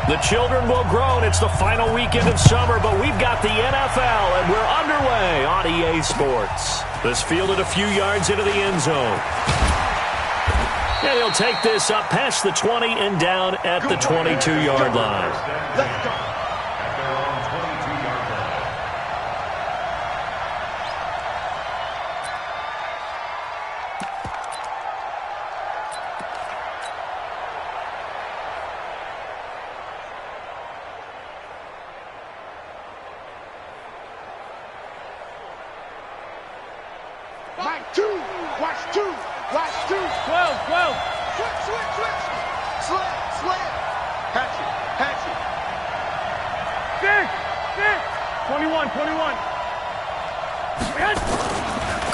The children will groan. It's the final weekend of summer, but we've got the NFL, and we're underway on EA Sports. This fielded a few yards into the end zone. And he'll take this up past the 20 and down at the 22-yard line. Let's go.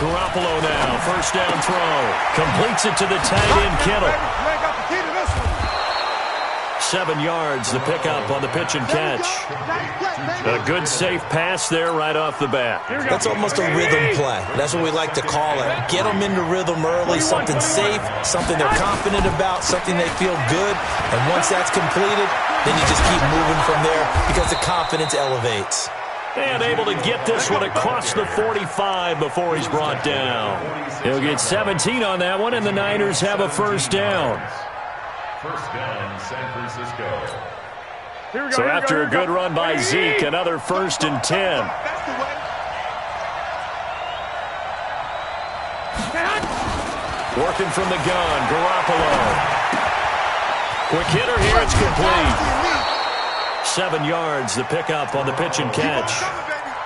Garoppolo now, first down throw. Completes it to the tight end, Kittle. 7 yards, the pickup on the pitch and catch. A good, safe pass there right off the bat. That's almost a rhythm play. That's what we like to call it. Get them into rhythm early, something safe, something they're confident about, something they feel good. And once that's completed, then you just keep moving from there because the confidence elevates. And able to get this one across the 45 before he's brought down. He'll get 17 on that one, and the Niners have a first down. First down, San Francisco. So after a good run by Zeke, another 1st and 10. Working from the gun, Garoppolo. Quick hitter here, it's complete. 7 yards, the pickup on the pitch and catch.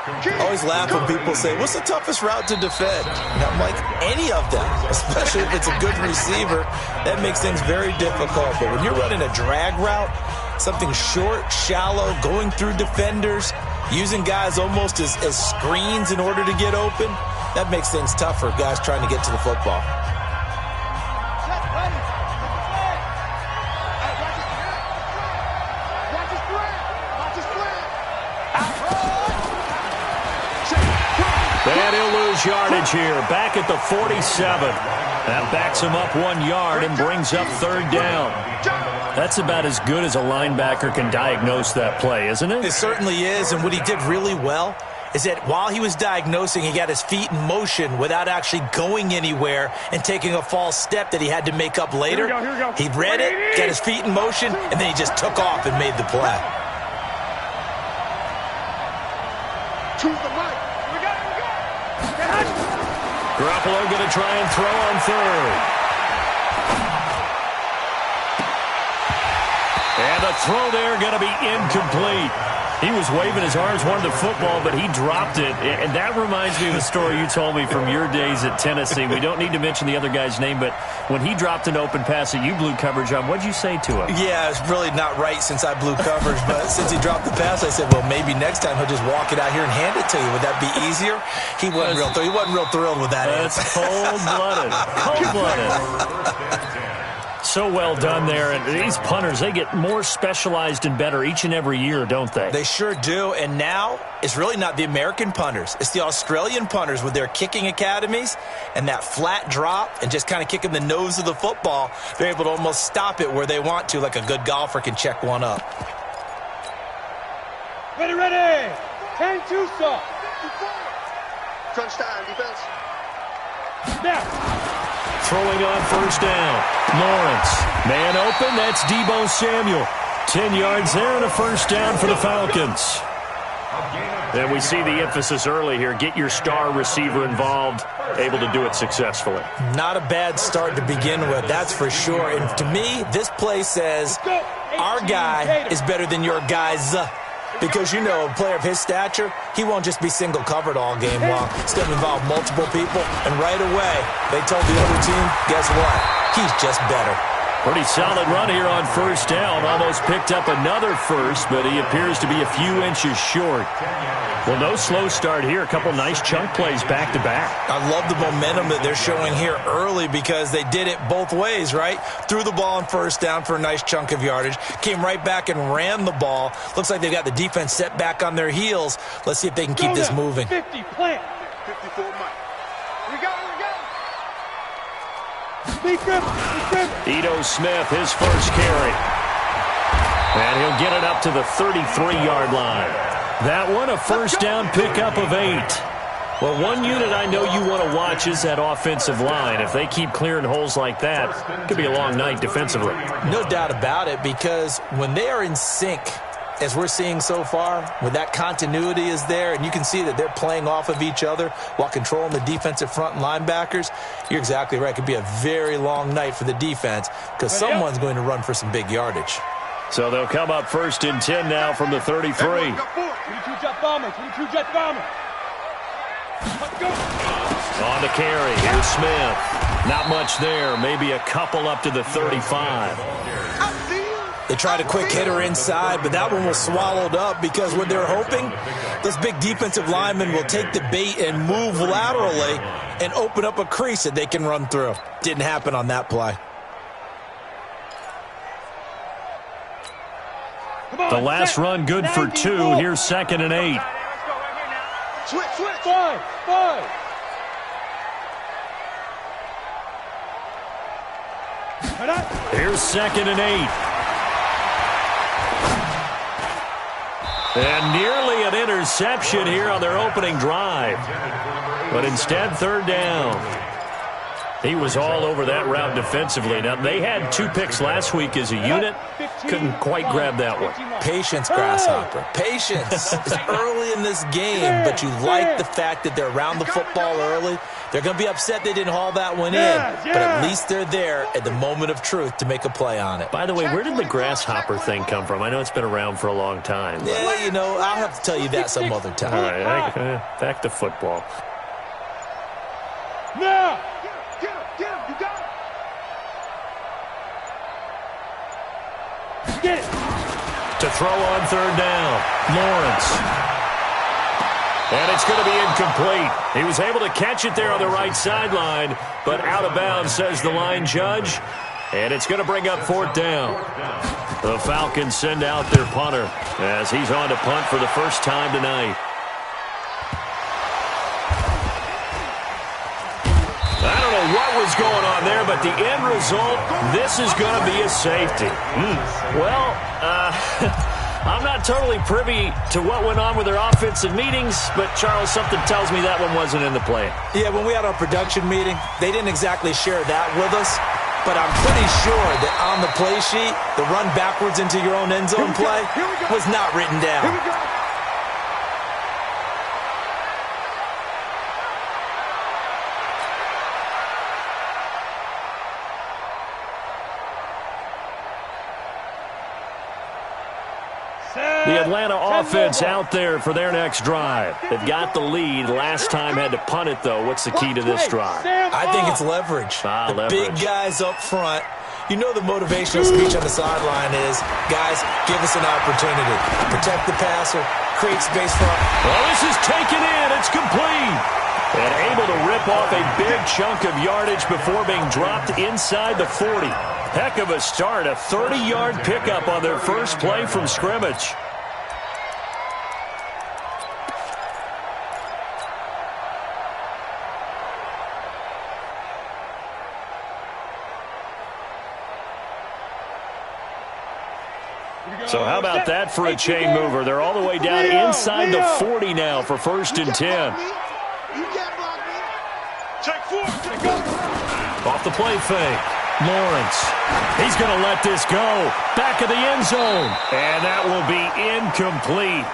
I always laugh when people say, what's the toughest route to defend? And I'm like, any of them, especially if it's a good receiver. That makes things very difficult. But when you're running a drag route, something short, shallow, going through defenders, using guys almost as screens in order to get open, that makes things tough for guys trying to get to the football. And he'll lose yardage here, back at the 47. That backs him up 1 yard and brings up 3rd down. That's about as good as a linebacker can diagnose that play, isn't it? It certainly is, and what he did really well is that while he was diagnosing, he got his feet in motion without actually going anywhere and taking a false step that he had to make up later. Here we go. He read it, got his feet in motion, and then he just took off and made the play. Choose the right. Garoppolo going to try and throw on 3rd. And the throw there going to be incomplete. He was waving his arms, wanted the football, but he dropped it. And that reminds me of a story you told me from your days at Tennessee. We don't need to mention the other guy's name, but when he dropped an open pass that you blew coverage on, what'd you say to him? Yeah, it's really not right since I blew coverage, but since he dropped the pass, I said, well, maybe next time he'll just walk it out here and hand it to you. Would that be easier? He wasn't real thrilled with that. That's cold-blooded. Cold-blooded. So well done there, and these punters, they get more specialized and better each and every year, don't they? They sure do, and now it's really not the American punters. It's the Australian punters with their kicking academies and that flat drop and just kind of kicking the nose of the football. They're able to almost stop it where they want to, like a good golfer can check one up. Ready. 10-2, sir. Crunch time, defense. Now. Throwing on 1st down. Lawrence. Man open, that's Deebo Samuel. 10 yards there and a 1st down for the Falcons. And we see the emphasis early here. Get your star receiver involved, able to do it successfully. Not a bad start to begin with, that's for sure. And to me, this play says our guy is better than your guy's. Because, you know, a player of his stature, he won't just be single covered all game long. It's going to involve multiple people. And right away, they told the other team, guess what? He's just better. Pretty solid run here on 1st down. Almost picked up another first, but he appears to be a few inches short. Well, no slow start here. A couple nice chunk plays back-to-back. I love the momentum that they're showing here early because they did it both ways, right? Threw the ball on 1st down for a nice chunk of yardage. Came right back and ran the ball. Looks like they've got the defense set back on their heels. Let's see if they can keep this moving. 50, plant. 54, Mike. We go. Ito Smith, his first carry. And he'll get it up to the 33-yard line. That one, a first down pickup of 8. Well, one unit I know you want to watch is that offensive line. If they keep clearing holes like that, it could be a long night defensively. No doubt about it, because when they are in sync, as we're seeing so far, when that continuity is there, and you can see that they're playing off of each other while controlling the defensive front and linebackers, you're exactly right. It could be a very long night for the defense because someone's going to run for some big yardage. So they'll come up 1st and 10 now from the 33. 22 jet bomber, 22 jet bomber. On to carry. Here's Smith. Not much there. Maybe a couple up to the 35. They tried a quick hitter inside, but that one was swallowed up because what they're hoping, those big defensive linemen will take the bait and move laterally and open up a crease that they can run through. Didn't happen on that play. The last run good for 2. Here's 2nd and 8. Switch. 5. Here's 2nd and 8. And nearly an interception here on their opening drive. But instead, 3rd down. He was all over that route defensively. Now, they had 2 picks last week as a unit. Couldn't quite grab that one. Patience, Grasshopper. Patience. It's early in this game, but you like the fact that they're around the football early. They're going to be upset they didn't haul that one in, but at least they're there at the moment of truth to make a play on it. By the way, where did the grasshopper thing come from? I know it's been around for a long time. Yeah, you know, I'll have to tell you that some other time. All right, back to football. Now! Get him, you got it! Get it! To throw on 3rd down, Lawrence. And it's going to be incomplete. He was able to catch it there on the right sideline, but out of bounds, says the line judge. And it's going to bring up 4th down. The Falcons send out their punter as he's on to punt for the first time tonight. I don't know what was going on there, but the end result, this is going to be a safety. Well, I'm not totally privy to what went on with their offensive meetings, but, Charles, something tells me that one wasn't in the plan. Yeah, when we had our production meeting, they didn't exactly share that with us, but I'm pretty sure that on the play sheet, the run backwards into your own end zone play was not written down. Here we go. The Atlanta offense out there for their next drive. They've got the lead. Last time had to punt it, though. What's the key to this drive? I think it's leverage. The leverage. Big guys up front. You know the motivational speech on the sideline is, guys, give us an opportunity. Protect the passer, create space for us. Well, this is taken in. It's complete. And able to rip off a big chunk of yardage before being dropped inside the 40. Heck of a start. A 30-yard pickup on their first play from scrimmage. So how about that for a chain mover? They're all the way down inside the 40 now for 1st and 10. Off the play fake. Lawrence. He's going to let this go. Back of the end zone. And that will be incomplete.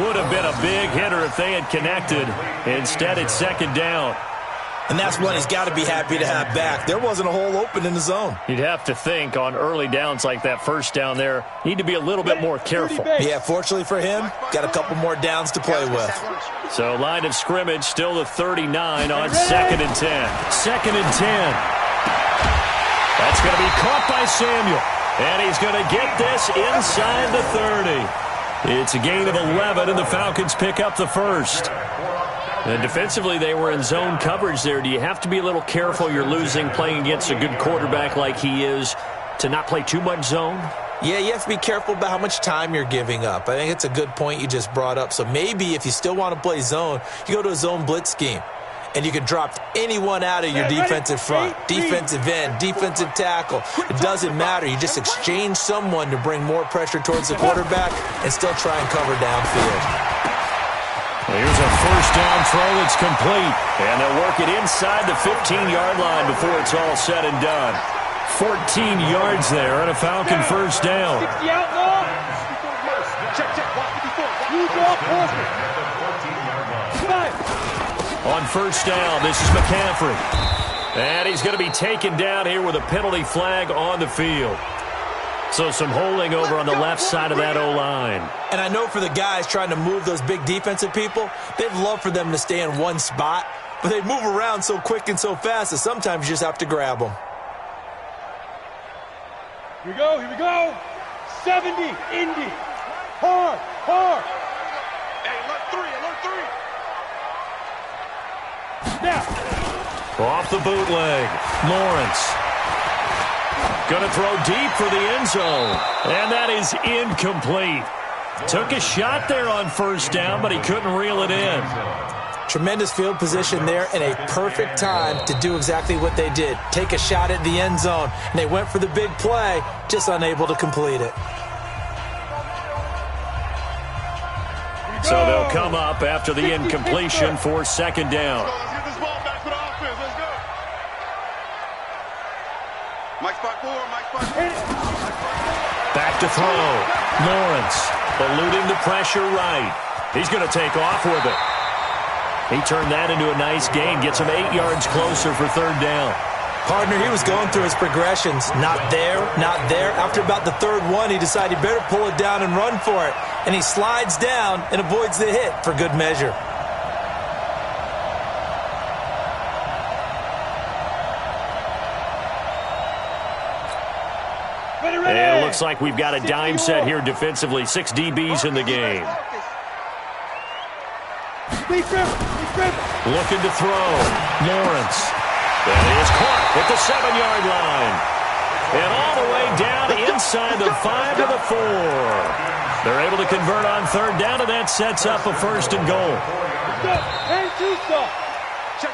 Would have been a big hitter if they had connected. Instead, it's 2nd down. And that's one he's got to be happy to have back. There wasn't a hole open in the zone. You'd have to think on early downs like that first down there, need to be a little bit more careful. Yeah, fortunately for him, got a couple more downs to play with. So line of scrimmage still the 39 on 2nd and 10. 2nd and 10. That's going to be caught by Samuel. And he's going to get this inside the 30. It's a gain of 11, and the Falcons pick up the first. And defensively, they were in zone coverage there. Do you have to be a little careful? You're losing, playing against a good quarterback like he is, to not play too much zone? Yeah, you have to be careful about how much time you're giving up. I think it's a good point you just brought up. So maybe if you still want to play zone, you go to a zone blitz scheme. and you can drop anyone out of your defensive front, defensive end, defensive tackle. It doesn't matter. You just exchange someone to bring more pressure towards the quarterback and still try and cover downfield. Here's a first down throw that's complete, and they'll work it inside the 15-yard line before it's all said and done. 14 yards there and a Falcon first down. 60 out, no. Check, watch 54. Use off, On first down, this is McCaffrey. And he's going to be taken down here with a penalty flag on the field. So some holding over on the left side of that O-line. And I know for the guys trying to move those big defensive people, they'd love for them to stay in one spot, but they move around so quick and so fast that sometimes you just have to grab them. Here we go. 70, Indy. Hard. Hey, alert three. Now. Off the bootleg, Lawrence. Gonna throw deep for the end zone. And that is incomplete. Took a shot there on first down, but he couldn't reel it in. Tremendous field position there and a perfect time to do exactly what they did. Take a shot at the end zone. And they went for the big play, just unable to complete it. So they'll come up after the incompletion for second down. Let's get this ball back for the offense. Let's go. Mike spot 4. Back to throw. Lawrence eluding the pressure right. He's going to take off with it. He turned that into a nice gain. Gets him 8 yards closer for third down. Partner, he was going through his progressions. Not there. After about the third one, he decided he better pull it down and run for it. And he slides down and avoids the hit for good measure. And it looks like we've got a dime set here defensively. 6 DBs in the game. Looking to throw. Lawrence. And he is caught at the 7-yard line. And all the way down inside the 5 to the 4. They're able to convert on third down, and that sets up a first and goal.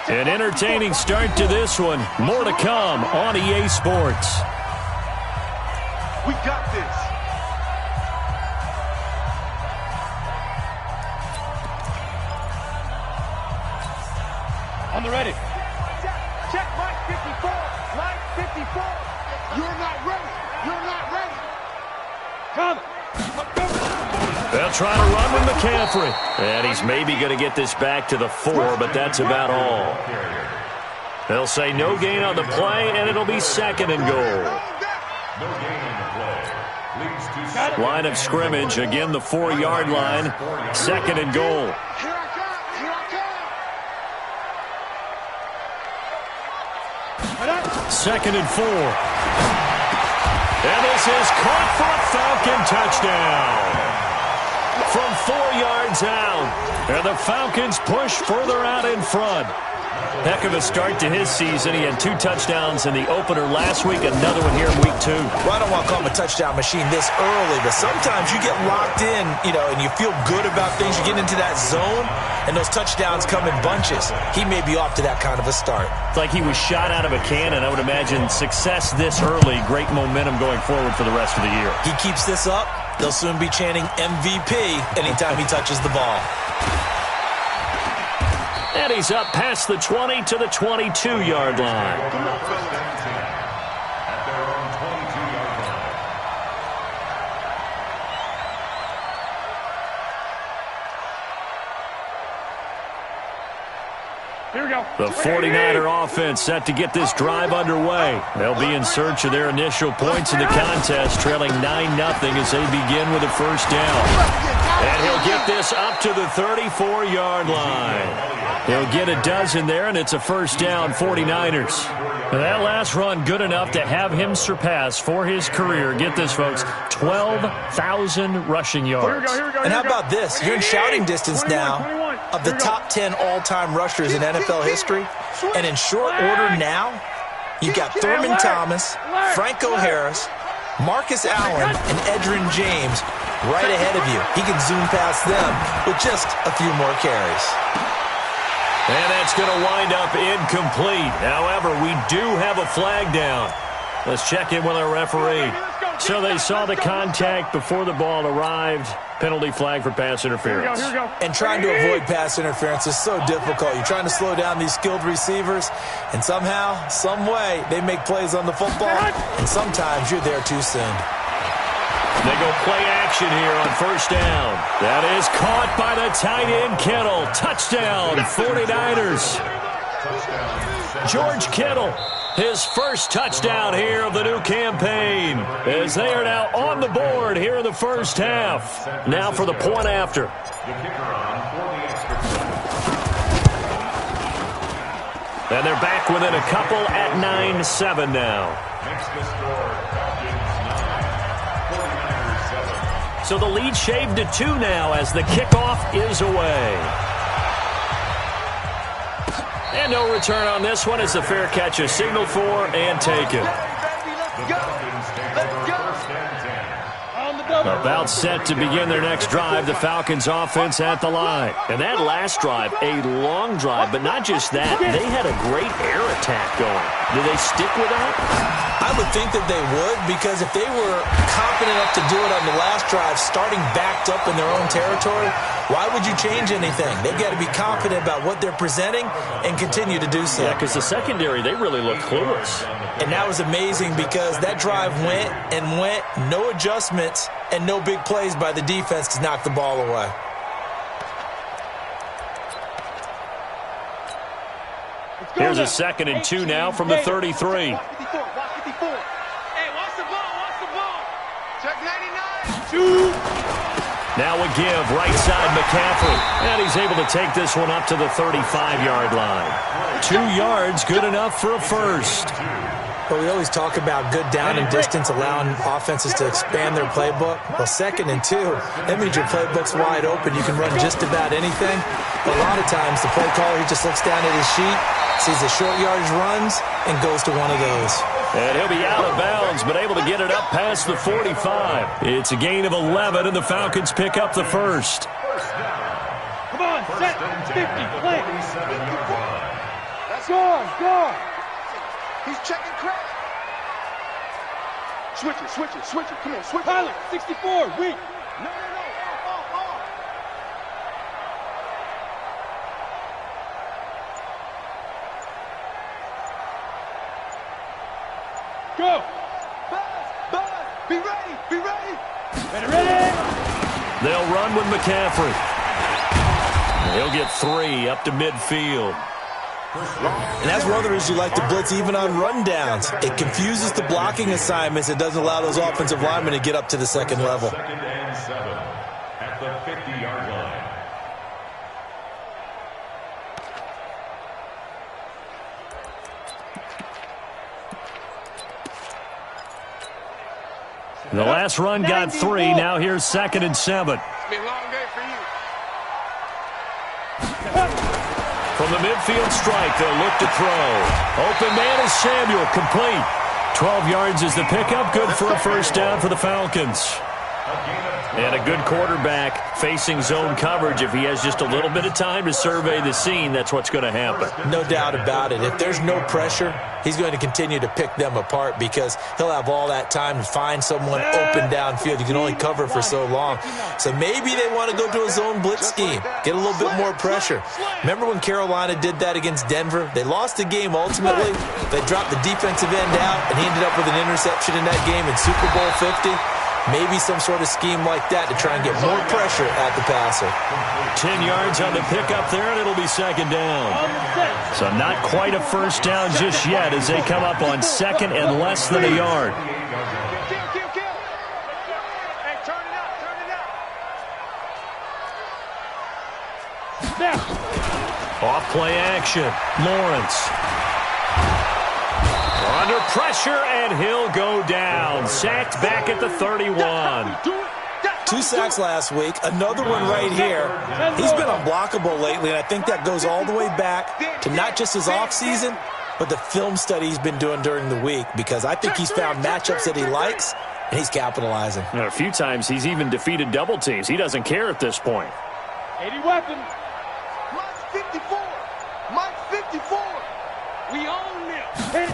An entertaining start to this one. More to come on EA Sports. We got this. On the ready. Check Mike 54. Mike 54. You're not ready. Come. They'll try to run with McCaffrey. And he's maybe going to get this back to the 4, but that's about all. They'll say no gain on the play, and it'll be second and goal. Line of scrimmage, again the 4-yard line. Second and goal. Second and 4. And this is caught for a Falcon touchdown. From 4 yards out. And the Falcons push further out in front. Heck of a start to his season. He had 2 touchdowns in the opener last week, another one here in week 2. Well, I don't want to call him a touchdown machine this early, but sometimes you get locked in, and you feel good about things. You get into that zone, and those touchdowns come in bunches. He may be off to that kind of a start. It's like he was shot out of a cannon. I would imagine success this early, great momentum going forward for the rest of the year. He keeps this up, they'll soon be chanting MVP anytime he touches the ball. And he's up past the 20 to the 22-yard line. Here we go. The 49er offense set to get this drive underway. They'll be in search of their initial points in the contest, trailing 9-0 as they begin with a first down. And he'll get this up to the 34-yard line. He'll get a dozen there, and it's a first down, 49ers. That last run good enough to have him surpass for his career, get this, folks, 12,000 rushing yards. Here we go. And how about this? You're in shouting distance now of the top 10 all-time rushers in NFL history. And in short order now, you've got Thurman Thomas, Franco Harris, Marcus Allen, and Edgerrin James right ahead of you. He can zoom past them with just a few more carries. And that's going to wind up incomplete. However, we do have a flag down. Let's check in with our referee. So they saw the contact before the ball arrived. Penalty flag for pass interference. Here we go. And trying to avoid pass interference is so difficult. You're trying to slow down these skilled receivers, and somehow, some way, they make plays on the football, and sometimes you're there too soon. They go play action here on first down. That is caught by the tight end, Kittle. Touchdown, 49ers. George Kittle, his first touchdown here of the new campaign, as they are now on the board here in the first half. Now for the point after. And they're back within a couple at 9-7 now. Next to score, Falcons 9, 49ers 7. So the lead shaved to 2 now as the kickoff is away. And no return on this one. It's a fair catch, a signal for and taken. About set to begin their next drive, the Falcons offense at the line. And that last drive, a long drive, but not just that. They had a great air attack going. Do they stick with that? I would think that they would, because if they were confident enough to do it on the last drive, starting backed up in their own territory, why would you change anything? They've got to be confident about what they're presenting and continue to do so. Yeah, because the secondary, they really look clueless. And that was amazing because that drive went and went, no adjustments, and no big plays by the defense to knock the ball away. Here's a 2nd and 2 now from the 33. Hey, watch the ball. Check 99. Now a give, right side McCaffrey. And he's able to take this one up to the 35-yard line. 2 yards, good enough for a first. Well, we always talk about good down and distance, allowing offenses to expand their playbook. Well, 2nd and 2, that means your playbook's wide open. You can run just about anything. But a lot of times, the play caller, he just looks down at his sheet, sees the short yardage runs, and goes to one of those. And he'll be out of bounds, but able to get it up past the 45. It's a gain of 11, and the Falcons pick up the first. Come on, set. 50, play. That's Go. He's checking crack. Switch it. Come on, switch it. Pilot, 64, weak. No. Off. Go. Buzz. Be ready. Ready. They'll run with McCaffrey. He'll get 3 up to midfield. And that's one of the reasons you like to blitz even on rundowns. It confuses the blocking assignments. It doesn't allow those offensive linemen to get up to the second level. 2nd and 7 at the 50-yard line. The last run got 3. Now here's 2nd and 7. It's been a long day for you. From the midfield strike, they'll look to throw. Open man is Samuel, complete. 12 yards is the pickup, good for a first down for the Falcons. And a good quarterback facing zone coverage. If he has just a little bit of time to survey the scene, that's what's going to happen. No doubt about it. If there's no pressure, he's going to continue to pick them apart because he'll have all that time to find someone open downfield. You can only cover for so long. So maybe they want to go to a zone blitz scheme, get a little bit more pressure. Remember when Carolina did that against Denver? They lost the game ultimately. They dropped the defensive end out, and he ended up with an interception in that game in Super Bowl 50. Maybe some sort of scheme like that to try and get more pressure at the passer. 10 yards on the pickup there, and it'll be 2nd down. So not quite a first down just yet as they come up on 2nd and less than a yard. Kill. Hey, turn it up. Off play action. Lawrence. Under pressure, and he'll go down. Sacked back at the 31. 2 sacks last week, another one right here. He's been unblockable lately, and I think that goes all the way back to not just his offseason, but the film study he's been doing during the week, because I think he's found matchups that he likes, and he's capitalizing. A few times he's even defeated double teams. He doesn't care at this point. 80 weapons. Plus 54. We own this.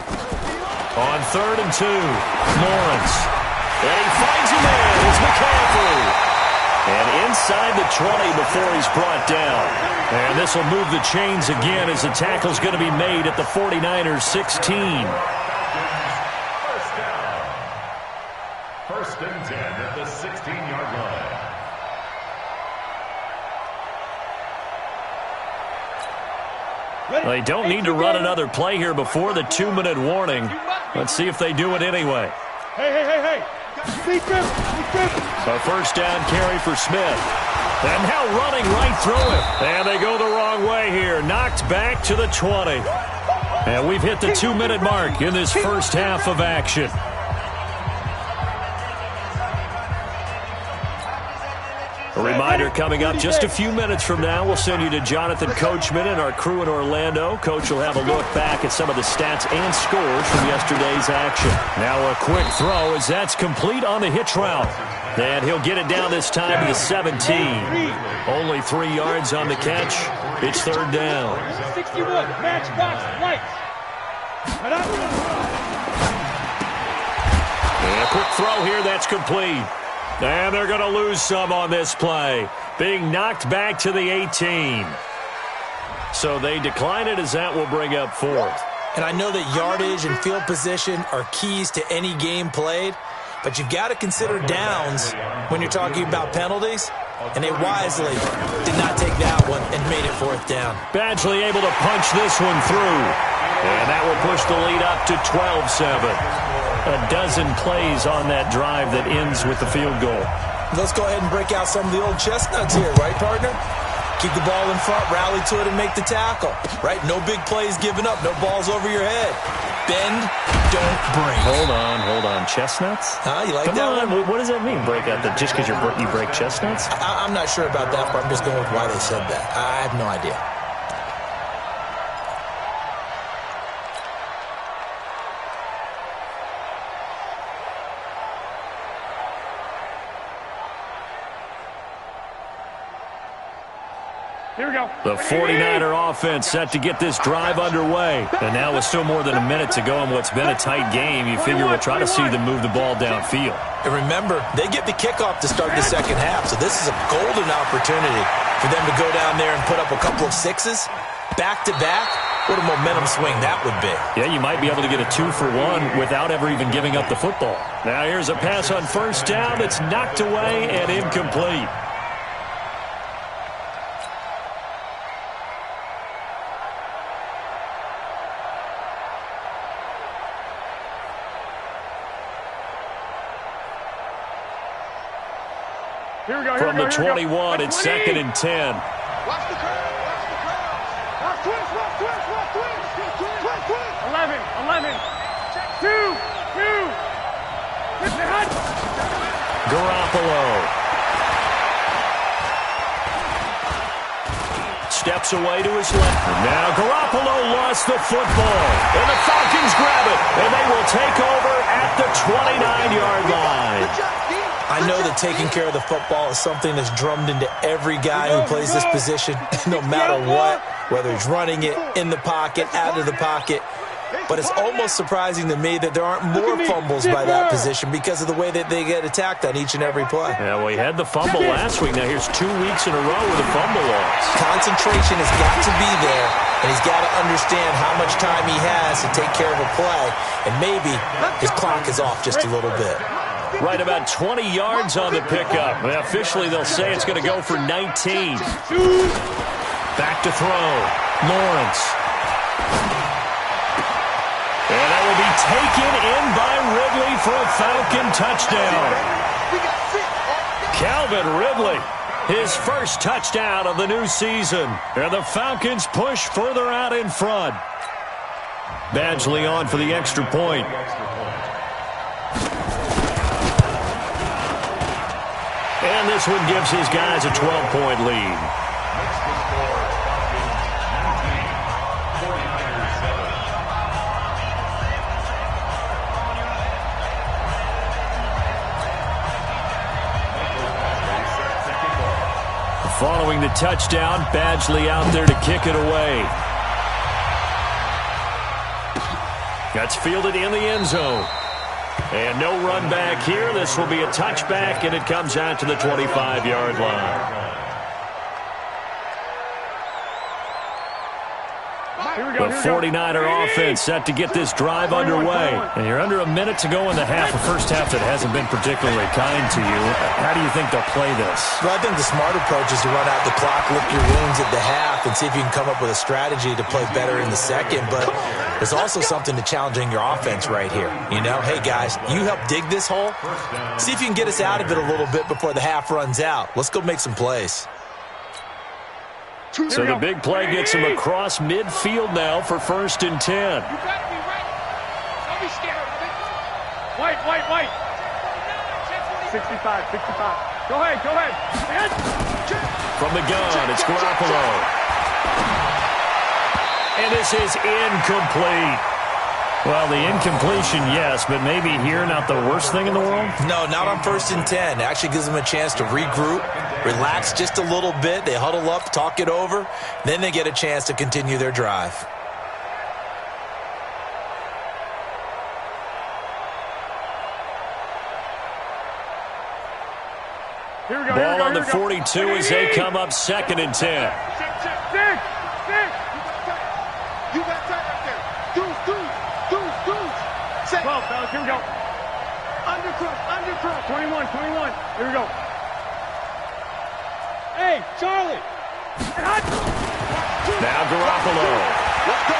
On 3rd and 2, Lawrence. And he finds a man. It's McCaffrey. And inside the 20 before he's brought down. And this will move the chains again as the tackle's going to be made at the 49ers 16. First down. 1st and 10 at the 16-yard line. They don't need to run another play here before the 2-minute warning. Let's see if they do it anyway. Hey. A 1st down carry for Smith. And now running right through it. And they go the wrong way here. Knocked back to the 20. And we've hit the 2-minute mark in this first half of action. A reminder coming up just a few minutes from now. We'll send you to Jonathan Coachman and our crew in Orlando. Coach will have a look back at some of the stats and scores from yesterday's action. Now a quick throw as that's complete on the hitch route. And he'll get it down this time to the 17. Only 3 yards on the catch. It's 3rd down. 61, matchbox, right. And a quick throw here, that's complete. And they're going to lose some on this play. Being knocked back to the 18. So they decline it as that will bring up 4th. And I know that yardage and field position are keys to any game played, but you've got to consider downs when you're talking about penalties. And they wisely did not take that one and made it 4th down. Badgley able to punch this one through. And that will push the lead up to 12-7. A dozen plays on that drive that ends with the field goal. Let's go ahead and break out some of the old chestnuts here, right, partner? Keep the ball in front, rally to it, and make the tackle, right? No big plays given up, no balls over your head. Bend, don't break. Hold on. Chestnuts? You like Come that on. one? What does that mean, break out? Just because you break chestnuts? I'm not sure about that, but I'm just going with why they said that. I have no idea. Here we go. The 49er offense set to get this drive underway. And now with still more than a minute to go in what's been a tight game, you figure we'll try to see them move the ball downfield. And remember, they get the kickoff to start the second half, so this is a golden opportunity for them to go down there and put up a couple of sixes back-to-back. What a momentum swing that would be. Yeah, you might be able to get a 2-for-1 without ever even giving up the football. Now here's a pass on 1st down that's knocked away and incomplete. From the 21, it's 2nd and 10. Watch the curve. Watch twist. 11. 2. Garoppolo steps away to his left. And now Garoppolo lost the football. And the Falcons grab it. And they will take over at the 29-yard line. I know that taking care of the football is something that's drummed into every guy who plays this position, no matter what, whether he's running it, in the pocket, out of the pocket. But it's almost surprising to me that there aren't more fumbles by that position because of the way that they get attacked on each and every play. Yeah, we had the fumble last week. Now here's 2 weeks in a row with a fumble loss. Concentration has got to be there, and he's got to understand how much time he has to take care of a play, and maybe his clock is off just a little bit. Right about 20 yards on the pickup. Well, officially, they'll say it's going to go for 19. Back to throw. Lawrence. And that will be taken in by Ridley for a Falcon touchdown. Calvin Ridley, his first touchdown of the new season. And the Falcons push further out in front. Badgley on for the extra point. And this one gives his guys a 12-point lead. Following the touchdown, Badgley out there to kick it away. That's fielded in the end zone. And no run back here. This will be a touchback, and it comes out to the 25-yard line. The 49er offense set to get this drive underway. And you're under a minute to go in the half, a first half that hasn't been particularly kind to you. How do you think they'll play this? Well, I think the smart approach is to run out the clock, lick your wounds at the half, and see if you can come up with a strategy to play better in the second. But there's also something to challenging your offense right here. You know, hey, guys, you help dig this hole. See if you can get us out of it a little bit before the half runs out. Let's go make some plays. So the big play gets him across midfield now for 1st and 10. You got to be ready. Don't be scared. White. 65. Go ahead. From the gun, it's Garoppolo. And this is incomplete. Well, the incompletion, yes, but maybe here not the worst thing in the world? No, not on 1st and 10. It actually gives them a chance to regroup, relax just a little bit. They huddle up, talk it over. Then they get a chance to continue their drive. Ball on the 42 as they come up 2nd and 10. Six. You got time right there. Deuce. 12, fellas, here we go. Undercross. 21. Here we go. Hey, Charlie. Now Garoppolo. Let's go.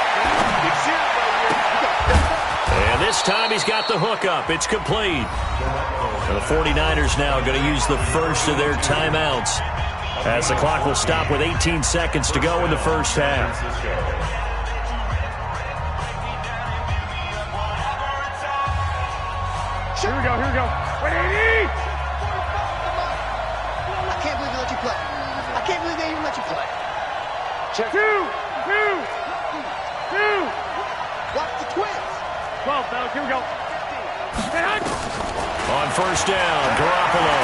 It's here right here. And this time he's got the hook up. It's complete. And the 49ers now going to use the first of their timeouts as the clock will stop with 18 seconds to go in the first half. Here we go. 180. I can't believe they let you play. I can't believe they even let you play. Check. Two. Watch the twins. 12, fellas, here we go. On 1st down, Garoppolo.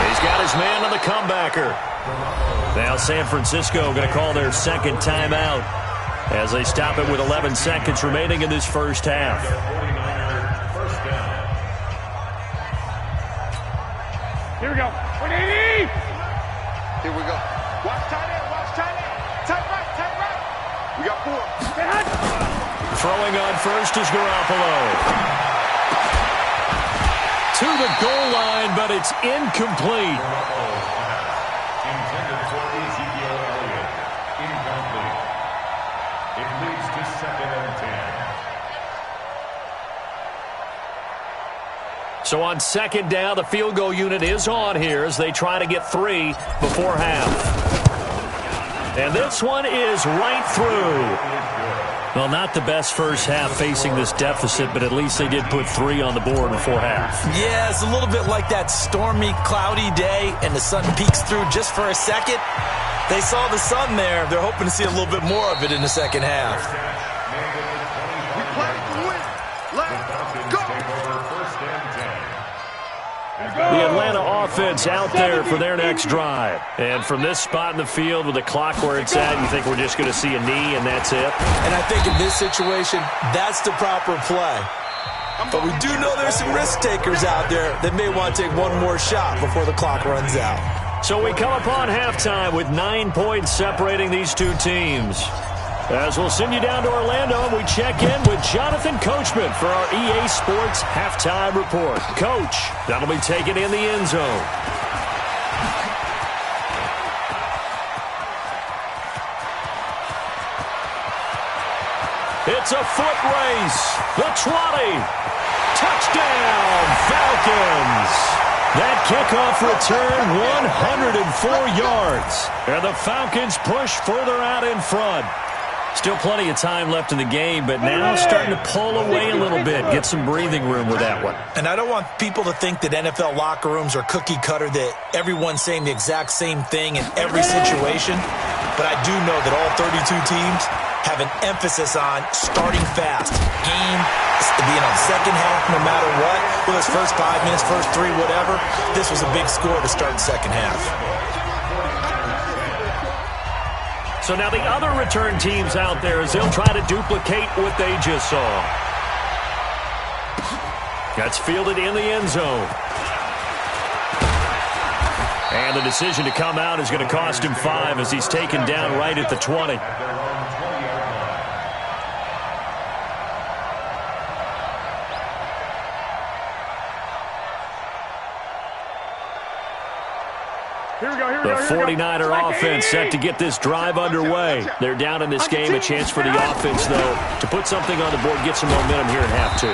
He's got his man on the comebacker. Now San Francisco going to call their 2nd timeout as they stop it with 11 seconds remaining in this first half. Here we go. 180. Here we go. Watch tight end. Tight right. We got 4. Throwing on first is Garoppolo. To the goal line, but it's incomplete. Intended for Ezekiel Elliott. Incomplete. It leads to 2nd and 10. So on 2nd down, the field goal unit is on here as they try to get 3 before half. And this one is right through. Well, not the best first half facing this deficit, but at least they did put 3 on the board before half. Yeah, it's a little bit like that stormy, cloudy day, and the sun peeks through just for a second. They saw the sun there. They're hoping to see a little bit more of it in the second half. We play to win. Let's go. The Atlanta offense out there for their next drive. And from this spot in the field with the clock where it's at, you think we're just going to see a knee and that's it? And I think in this situation, that's the proper play. But we do know there's some risk takers out there that may want to take one more shot before the clock runs out. So we come upon halftime with 9 points separating these two teams. As we'll send you down to Orlando, and we check in with Jonathan Coachman for our EA Sports Halftime Report. Coach, that'll be taken in the end zone. It's a foot race. The 20. Touchdown, Falcons. That kickoff return, 104 yards. And the Falcons push further out in front. Still plenty of time left in the game, but now starting to pull away a little bit, get some breathing room with that one. And I don't want people to think that NFL locker rooms are cookie cutter, that everyone's saying the exact same thing in every situation. But I do know that all 32 teams have an emphasis on starting fast. Game, second half, no matter what. Whether it's first 5 minutes, first 3, whatever. This was a big score to start the second half. So now the other return teams out there as they'll try to duplicate what they just saw. That's fielded in the end zone. And the decision to come out is going to cost him 5 as he's taken down right at the 20. The 49er offense set to get this drive underway. They're down in this game. A chance for the offense, though, to put something on the board, get some momentum here in half 2.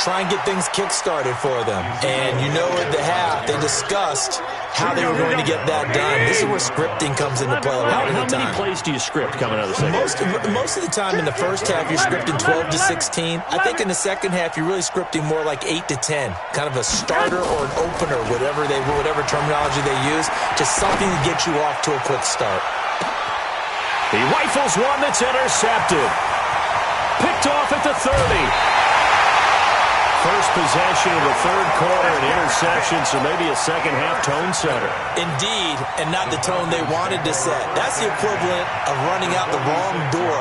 Try and get things kick-started for them. And you know at the half, they discussed how they were going to get that done. This is where scripting comes into play a lot of the time. How many plays do you script coming out of the second? Most of the time in the first half, you're scripting 12 to 16. I think in the second half, you're really scripting more like 8 to 10. Kind of a starter or an opener, whatever terminology they use. Just something to get you off to a quick start. He rifles one that's intercepted. Picked off at the 30. First possession of the third quarter, an interception, so maybe a second-half tone setter. Indeed, and not the tone they wanted to set. That's the equivalent of running out the wrong door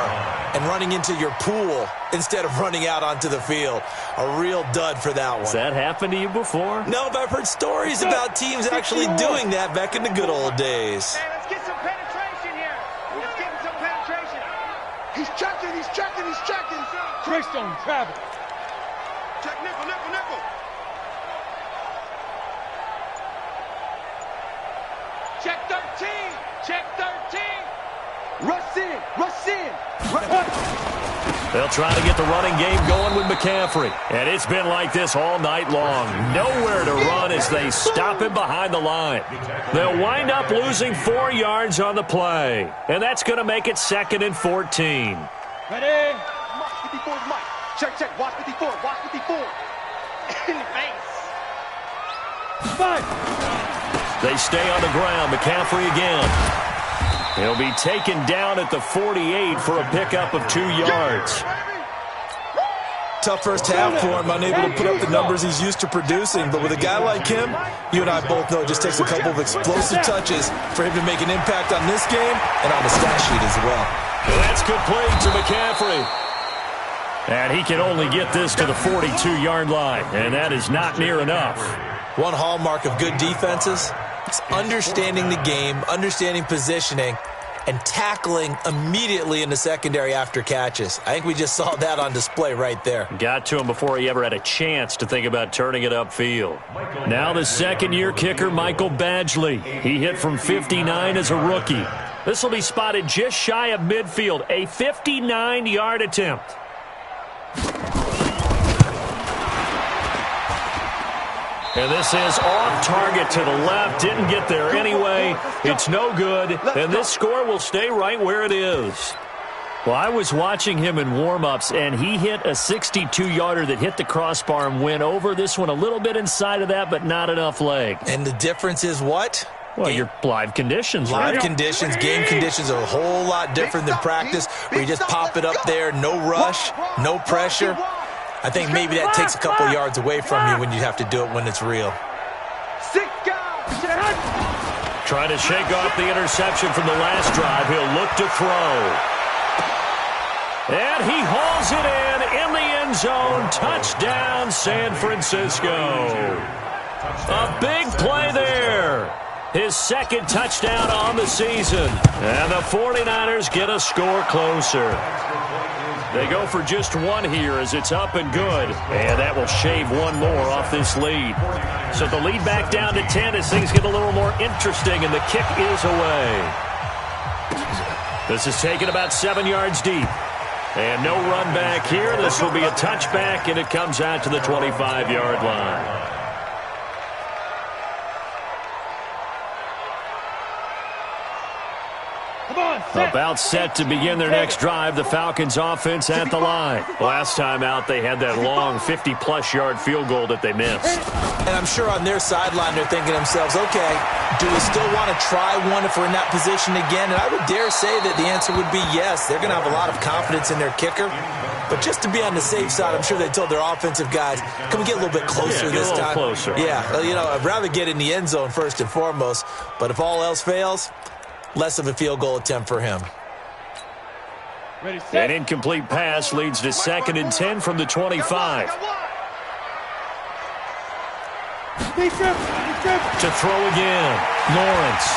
and running into your pool instead of running out onto the field. A real dud for that one. Has that happened to you before? No, but I've heard stories about teams actually doing that back in the good old days. Hey, let's get some penetration here. Let's get some penetration. He's checking, he's checking, he's checking. Greystone, travel. Check nickel, nickel, nickel. Check 13. Check 13. Rush in, rush in. They'll try to get the running game going with McCaffrey. And it's been like this all night long. Nowhere to run as they stop him behind the line. They'll wind up losing 4 yards on the play. And that's going to make it 2nd and 14. Ready? Mark 54 is Mike. Check, check. Watch 54. Watch 54. In the face. They stay on the ground. McCaffrey again. He'll be taken down at the 48 for a pickup of 2 yards. Tough first half for him, unable to put up the numbers he's used to producing. But with a guy like him, you and I both know it just takes a couple of explosive touches for him to make an impact on this game and on the stat sheet as well. That's complete to McCaffrey. And he can only get this to the 42-yard line, and that is not near enough. One hallmark of good defenses is understanding the game, understanding positioning, and tackling immediately in the secondary after catches. I think we just saw that on display right there. Got to him before he ever had a chance to think about turning it upfield. Now the second-year kicker, Michael Badgley. He hit from 59 as a rookie. This will be spotted just shy of midfield, a 59-yard attempt. And this is off target to the left. Didn't get there anyway. It's no good. And this score will stay right where it is. Well, I was watching him in warm-ups, and he hit a 62-yarder that hit the crossbar and went over. This one a little bit inside of that, but not enough leg. And the difference is what? Well, your live conditions, right? Live conditions, game conditions are a whole lot different than practice, where you just pop it up there, no rush, no pressure. I think maybe that takes a couple yards away from you when you have to do it when it's real. Trying to shake off the interception from the last drive. He'll look to throw. And he hauls it in the end zone. Touchdown, San Francisco. A big play there. His second touchdown on the season. And the 49ers get a score closer. They go for just one here as it's up and good. And that will shave one more off this lead. So the lead back down to 10 as things get a little more interesting, and the kick is away. This is taken about 7 yards deep. And no run back here. This will be a touchback, and it comes out to the 25-yard line. About set to begin their next drive, the Falcons offense at the line. Last time out, they had that long 50-plus yard field goal that they missed. And I'm sure on their sideline, they're thinking to themselves, okay, do we still want to try one if we're in that position again? And I would dare say that the answer would be yes. They're going to have a lot of confidence in their kicker. But just to be on the safe side, I'm sure they told their offensive guys, can we get a little bit closer this time? Closer. Yeah, you know, I'd rather get in the end zone first and foremost. But if all else fails, less of a field goal attempt for him. An incomplete pass leads to 2nd and 10 from the 25. To throw again, Lawrence.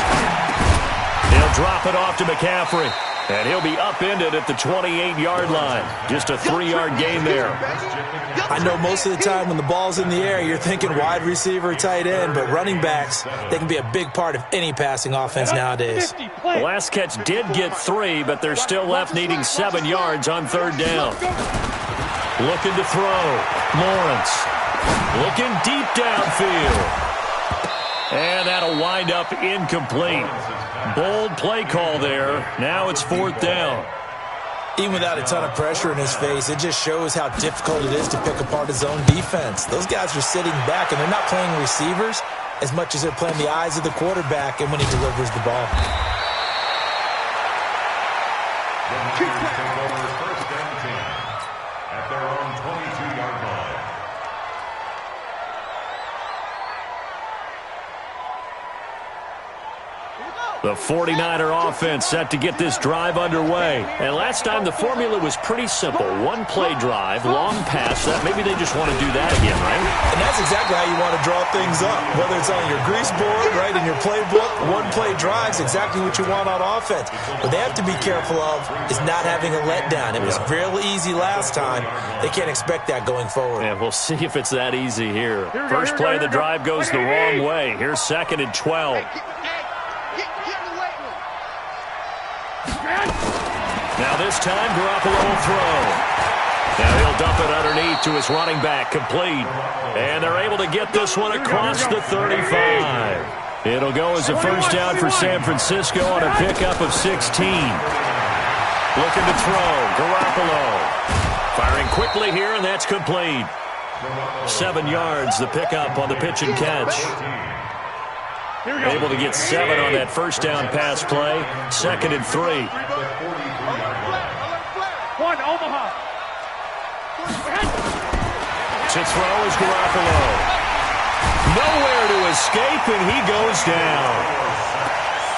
He'll drop it off to McCaffrey. And he'll be upended at the 28-yard line. Just a 3-yard gain there. I know most of the time when the ball's in the air, you're thinking wide receiver, tight end, but running backs, they can be a big part of any passing offense nowadays. The last catch did get 3, but they're still left needing 7 yards on 3rd down. Looking to throw. Lawrence. Looking deep downfield. And that'll wind up incomplete. Bold play call there. Now it's 4th down. Even without a ton of pressure in his face, it just shows how difficult it is to pick apart his own defense. Those guys are sitting back, and they're not playing receivers as much as they're playing the eyes of the quarterback and when he delivers the ball. The Niners take over 1st and 10 at their own 22-yard line. The 49er offense set to get this drive underway. And last time the formula was pretty simple. One play drive, long pass. Maybe they just want to do that again, right? And that's exactly how you want to draw things up. Whether it's on your grease board, right, in your playbook, one play drive's exactly what you want on offense. What they have to be careful of is not having a letdown. It was real easy last time. They can't expect that going forward. Yeah, we'll see if it's that easy here. First play of the drive goes the wrong way. Here's 2nd and 12. Now this time, Garoppolo will throw. Now he'll dump it underneath to his running back, complete. And they're able to get this one across the 35. It'll go as a 1st down for San Francisco on a pickup of 16. Looking to throw, Garoppolo. Firing quickly here, and that's complete. 7 yards, the pickup on the pitch and catch. Able to get 7 on that 1st down pass play. 2nd and 3. One, Omaha. To throw is Garoppolo. Nowhere to escape, and he goes down.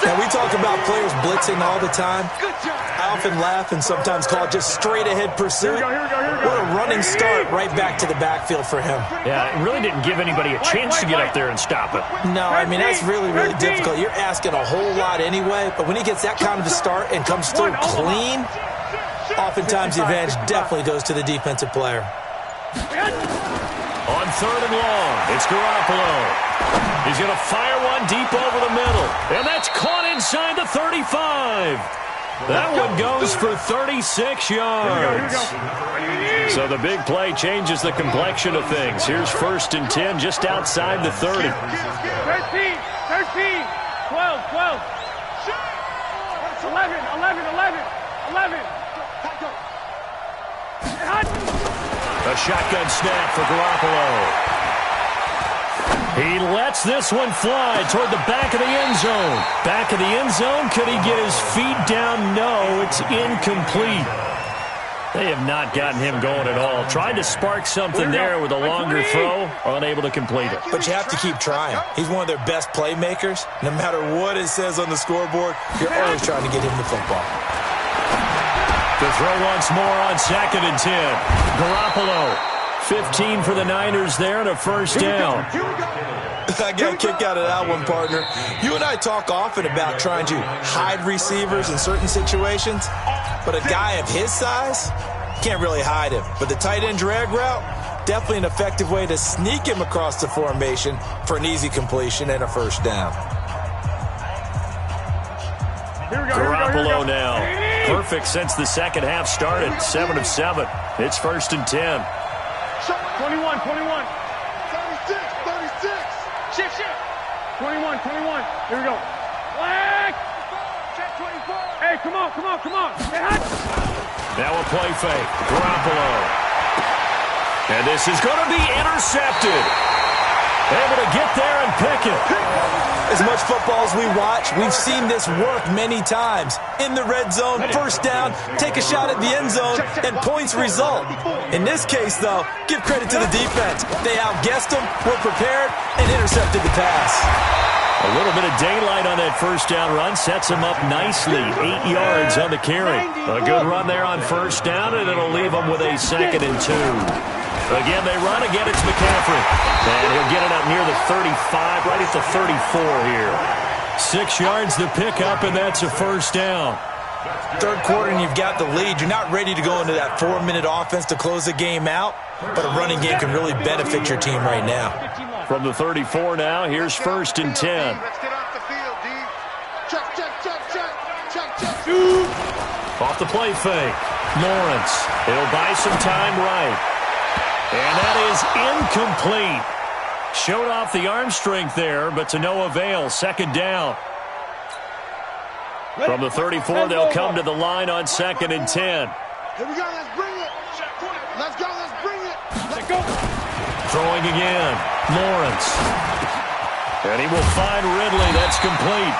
Now, we talk about players blitzing all the time. I often laugh and sometimes call it just straight-ahead pursuit. What a running start right back to the backfield for him. Yeah, it really didn't give anybody a chance to get up there and stop it. No, I mean, that's really, really difficult. You're asking a whole lot anyway, but when he gets that kind of a start and comes through clean, oftentimes the advantage definitely goes to the defensive player. On 3rd and long, it's Garoppolo. He's going to fire one deep over the middle. And that's caught inside the 35. That one goes for 36 yards. So the big play changes the complexion of things. Here's 1st and 10 just outside the 30. 13, 13, 12, 12. It's 11, 11, 11, 11. A shotgun snap for Garoppolo. He lets this one fly toward the back of the end zone. Back of the end zone. Could he get his feet down? No, it's incomplete. They have not gotten him going at all. Tried to spark something there with a longer throw. Unable to complete it. But you have to keep trying. He's one of their best playmakers. No matter what it says on the scoreboard, you're always trying to get him the football. To throw once more on 2nd and 10. Garoppolo. 15 for the Niners there and a 1st down. I got a kick out of that one, partner. You and I talk often about trying to hide receivers in certain situations, but a guy of his size can't really hide him. But the tight end drag route, definitely an effective way to sneak him across the formation for an easy completion and a 1st down. Garoppolo now. Perfect since the second half started. 7 of 7. It's 1st and 10. 21, 21. 36, 36. Shift. 21, 21. Here we go. Black. Check 24. Hey, come on. Hey, hot. Now a play fake. Garoppolo. And this is going to be intercepted. Able to get there and pick it. As much football as we watch, we've seen this work many times. In the red zone, 1st down, take a shot at the end zone, and points result. In this case, though, give credit to the defense. They outguessed them, were prepared, and intercepted the pass. A little bit of daylight on that first down run sets him up nicely. 8 yards on the carry. A good run there on first down, and it'll leave him with a 2nd and 2. Again, they run. Again, it's McCaffrey. And he'll get it up near the 35, right at the 34 here. 6 yards to pick up, and that's a first down. Third quarter, and you've got the lead. You're not ready to go into that 4-minute offense to close the game out, but a running game can really benefit your team right now. From the 34 now, here's 1st and 10. Let's get off the field, D. Check, check, check, check, check, check. Off the play fake. Lawrence. He'll buy some time right. And that is incomplete. Showed off the arm strength there, but to no avail. 2nd down. From the 34, they'll come to the line on 2nd and 10. Here we go, let's bring it. Let's go, let's bring it. Let's go. Throwing again. Lawrence. And he will find Ridley. That's complete.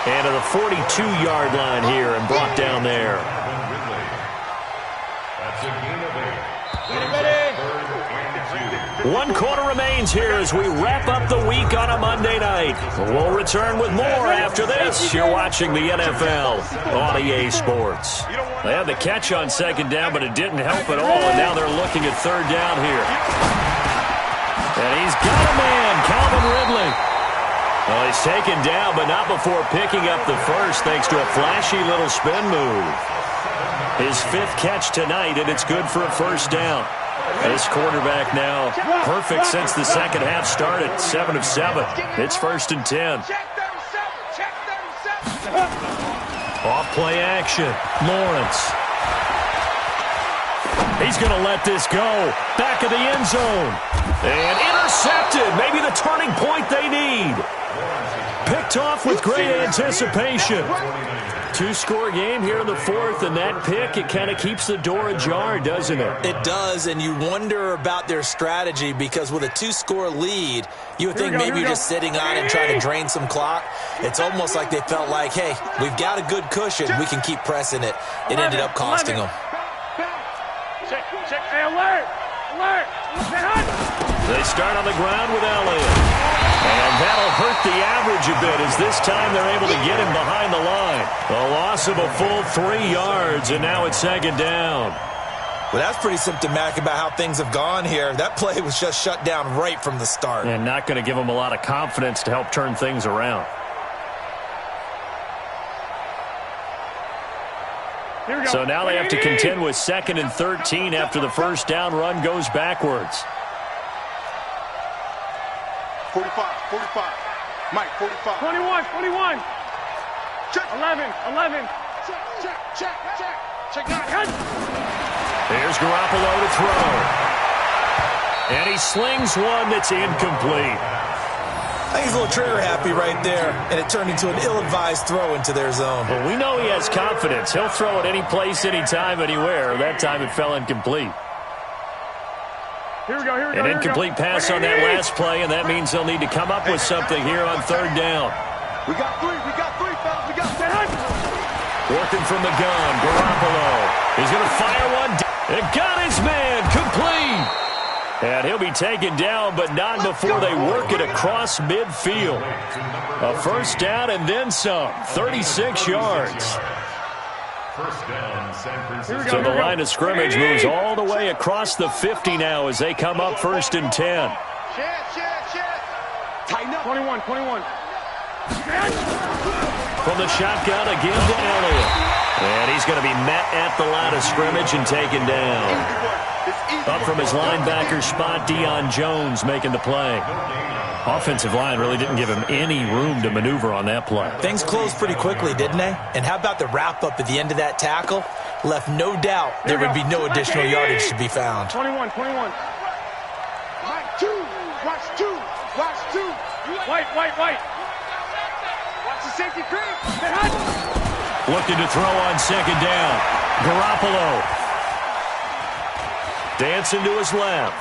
And to the 42-yard line here and brought down there. That's a gain of 8. Ready. 1 quarter remains here as we wrap up the week on a Monday night. We'll return with more after this. You're watching the NFL on EA Sports. They had the catch on 2nd down, but it didn't help at all, and now they're looking at 3rd down here. And he's got a man, Calvin Ridley. Well, he's taken down, but not before picking up the first, thanks to a flashy little spin move. His 5th catch tonight, and it's good for a first down. This quarterback now perfect since the second half started. 7 of 7. It's 1st and 10. Off play action. Lawrence. He's going to let this go. Back of the end zone. And intercepted. Maybe the turning point they need. Picked off with great anticipation. 2-score game here in the 4th, and that pick, it kind of keeps the door ajar, doesn't it? It does, and you wonder about their strategy because with a 2-score lead, you would think maybe you're just sitting on it and trying to drain some clock. It's almost like they felt like, hey, we've got a good cushion. We can keep pressing it. It ended up costing them. Check. Hey, alert. They start on the ground with Elliott. And that'll hurt the average a bit as this time they're able to get him behind the line. A loss of a full 3 yards, and now it's 2nd down. Well, that's pretty symptomatic about how things have gone here. That play was just shut down right from the start. And not going to give them a lot of confidence to help turn things around. So now they have to contend with 2nd and 13 after the first down run goes backwards. 45. Mike, 45. 21. Check. 11. Check. Here's Garoppolo to throw. And he slings one that's incomplete. I think he's a little trigger happy right there, and it turned into an ill-advised throw into their zone. Well, we know he has confidence. He'll throw it any place, anytime, anywhere. That time it fell incomplete. Here we go. An incomplete pass on that last play, and that means they'll need to come up with something here on 3rd down. We got 3, fellas. We got 3. Working from the gun, Garoppolo. He's going to fire one. And got his man, complete. And he'll be taken down, but not before they work it across midfield. A first down and then some. 36 yards. First down, San Francisco. So the line of scrimmage moves all the way across the 50 now as they come up 1st and 10. Tighten up. 21. From the shotgun again to Elliott. And he's going to be met at the line of scrimmage and taken down. Up from his linebacker spot, Deion Jones making the play. Offensive line really didn't give him any room to maneuver on that play. Things closed pretty quickly, didn't they? And how about the wrap-up at the end of that tackle? Left no doubt there would be no additional yardage to be found. 21. Mike, 2. Watch 2. White. Watch the safety creep. Looking to throw on 2nd down. Garoppolo. Dancing to his left.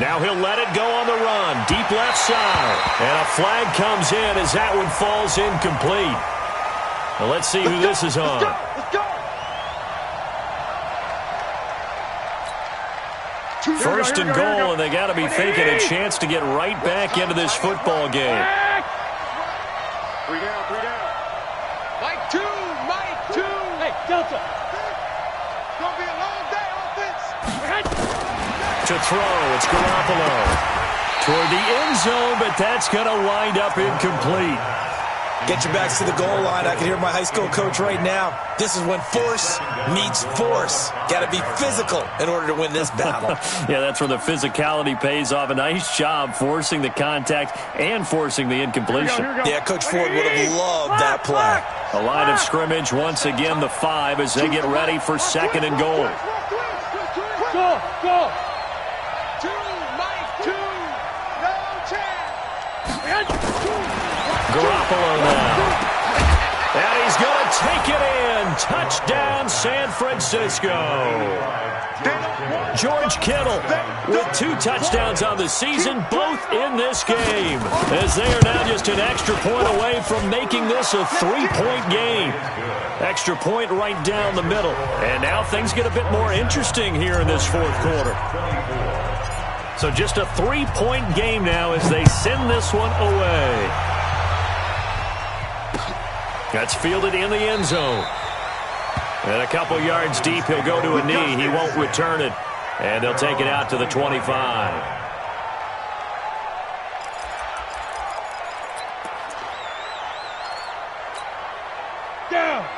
Now he'll let it go on the run. Deep left side. And a flag comes in as that one falls incomplete. Well, let's see who this is on. Let's go. 1st and goal, and they got to be thinking a chance to get right back into this football game. Three down, three down. Mike two. Hey, Delta. It's going to be a long day, offense. To throw, it's Garoppolo. Toward the end zone, but that's going to wind up incomplete. Get your backs to the goal line. I can hear my high school coach right now. This is when force meets force. Got to be physical in order to win this battle. Yeah, that's where the physicality pays off. A nice job forcing the contact and forcing the incompletion. Here we go. Yeah, Coach Ford would have loved that play. A line of scrimmage, once again the 5 as they get ready for 2nd and goal. Go. Garoppolo now. And he's going to take it in. Touchdown, San Francisco. George Kittle with 2 touchdowns on the season, both in this game, as they are now just an extra point away from making this a 3-point game. Extra point right down the middle. And now things get a bit more interesting here in this 4th quarter. So just a 3-point game now as they send this one away. That's fielded in the end zone. And a couple yards deep, he'll go to a knee. He won't return it. And they'll take it out to the 25.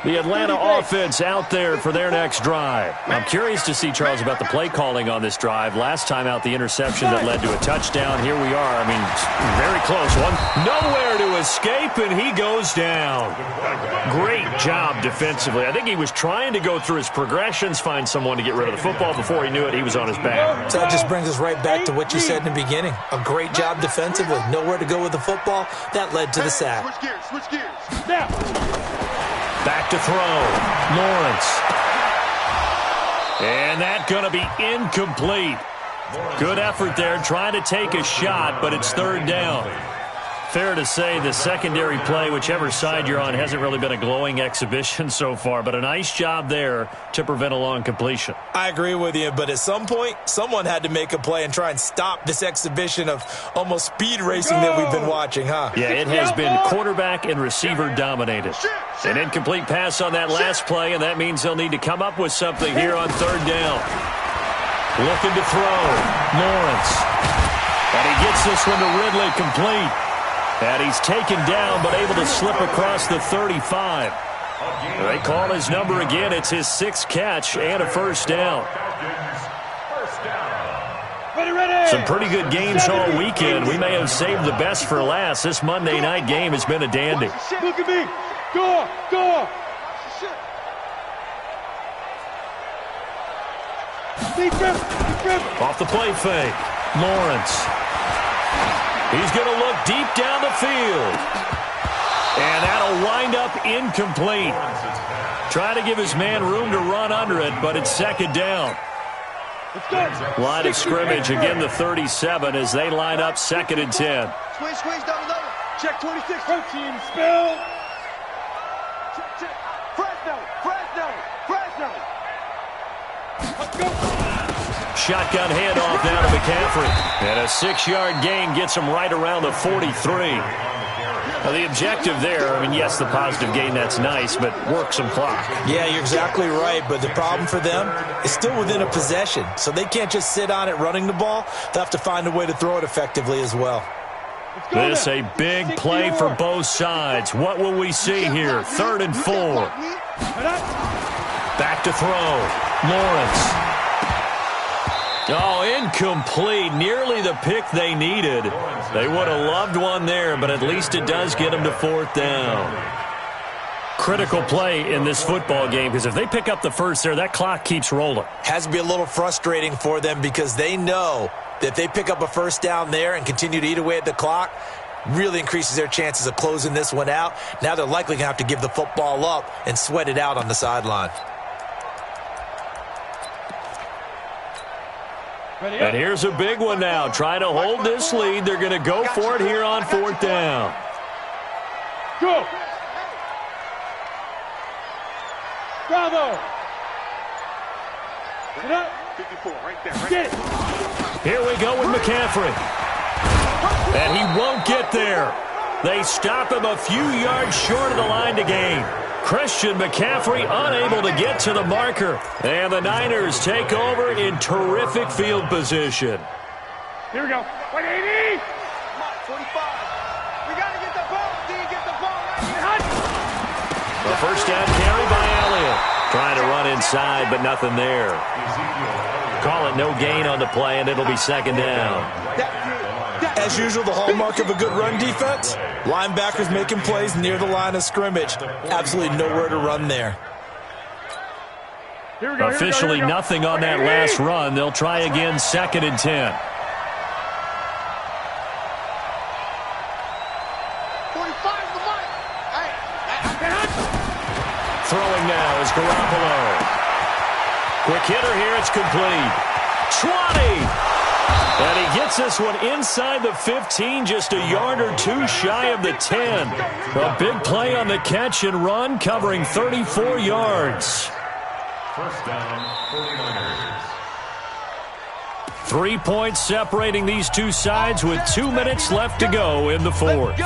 The Atlanta offense out there for their next drive. I'm curious to see, Charles, about the play calling on this drive. Last time out, the interception that led to a touchdown. Here we are. I mean, very close one. Nowhere to escape, and he goes down. Great job defensively. I think he was trying to go through his progressions, find someone to get rid of the football. Before he knew it, he was on his back. So that just brings us right back to what you said in the beginning. A great job defensively. Nowhere to go with the football. That led to the sack. Switch gears. Now. Back to throw. Lawrence. And that's going to be incomplete. Good effort there, trying to take a shot, but it's 3rd down. Fair to say the secondary play, whichever side you're on, hasn't really been a glowing exhibition so far, but a nice job there to prevent a long completion. I agree with you, but at some point, someone had to make a play and try and stop this exhibition of almost speed racing that we've been watching, huh? Yeah, it has been quarterback and receiver dominated. An incomplete pass on that last play, and that means they'll need to come up with something here on 3rd down. Looking to throw. Lawrence. And he gets this one to Ridley complete. And he's taken down, but able to slip across the 35. They call his number again. It's his 6th catch and a 1st down. Ready. Some pretty good games all weekend. We may have saved the best for last. This Monday night game has been a dandy. Look at me. Go. Off the play fake. Lawrence. He's going to look deep down the field. And that'll wind up incomplete. Trying to give his man room to run under it, but it's 2nd down. Line of scrimmage, again the 37 as they line up 2nd and 10. Squeeze, double. Check 26. Protein spill. Check. Fresno. Let's go. Shotgun handoff down to McCaffrey. And a 6-yard gain gets him right around the 43. Now the objective there, I mean, yes, the positive gain, that's nice, but work some clock. Yeah, you're exactly right, but the problem for them is still within a possession, so they can't just sit on it running the ball. They'll have to find a way to throw it effectively as well. This a big play for both sides. What will we see here? 3rd and 4. Back to throw. Lawrence. Oh, incomplete. Nearly the pick they needed. They would have loved one there, but at least it does get them to 4th down. Critical play in this football game, because if they pick up the first there, that clock keeps rolling. Has to be a little frustrating for them because they know that if they pick up a 1st down there and continue to eat away at the clock, really increases their chances of closing this one out. Now they're likely going to have to give the football up and sweat it out on the sideline. And here's a big one now. Trying to hold this lead. They're going to go for it here on 4th down. Go. Bravo. 54, right there. Get it. Here we go with McCaffrey. And he won't get there. They stop him a few yards short of the line to gain. Christian McCaffrey unable to get to the marker. And the Niners take over in terrific field position. Here we go. 180. Come on, 45. We got to get the ball. Do you get the ball right here? A first down carry by Elliott. Trying to run inside, but nothing there. Call it no gain on the play, and it'll be second down. As usual, the hallmark of a good run defense, linebackers making plays near the line of scrimmage. Absolutely nowhere to run there. Here we go. Officially nothing on that last run. They'll try again, 2nd and 10. 45's the mark. Throwing now is Garoppolo. Quick hitter here, it's complete. 20! And he gets this one inside the 15, just a yard or two shy of the 10. A big play on the catch and run, covering 34 yards. First down, 49ers. 3 points separating these two sides with 2 minutes left to go in the fourth.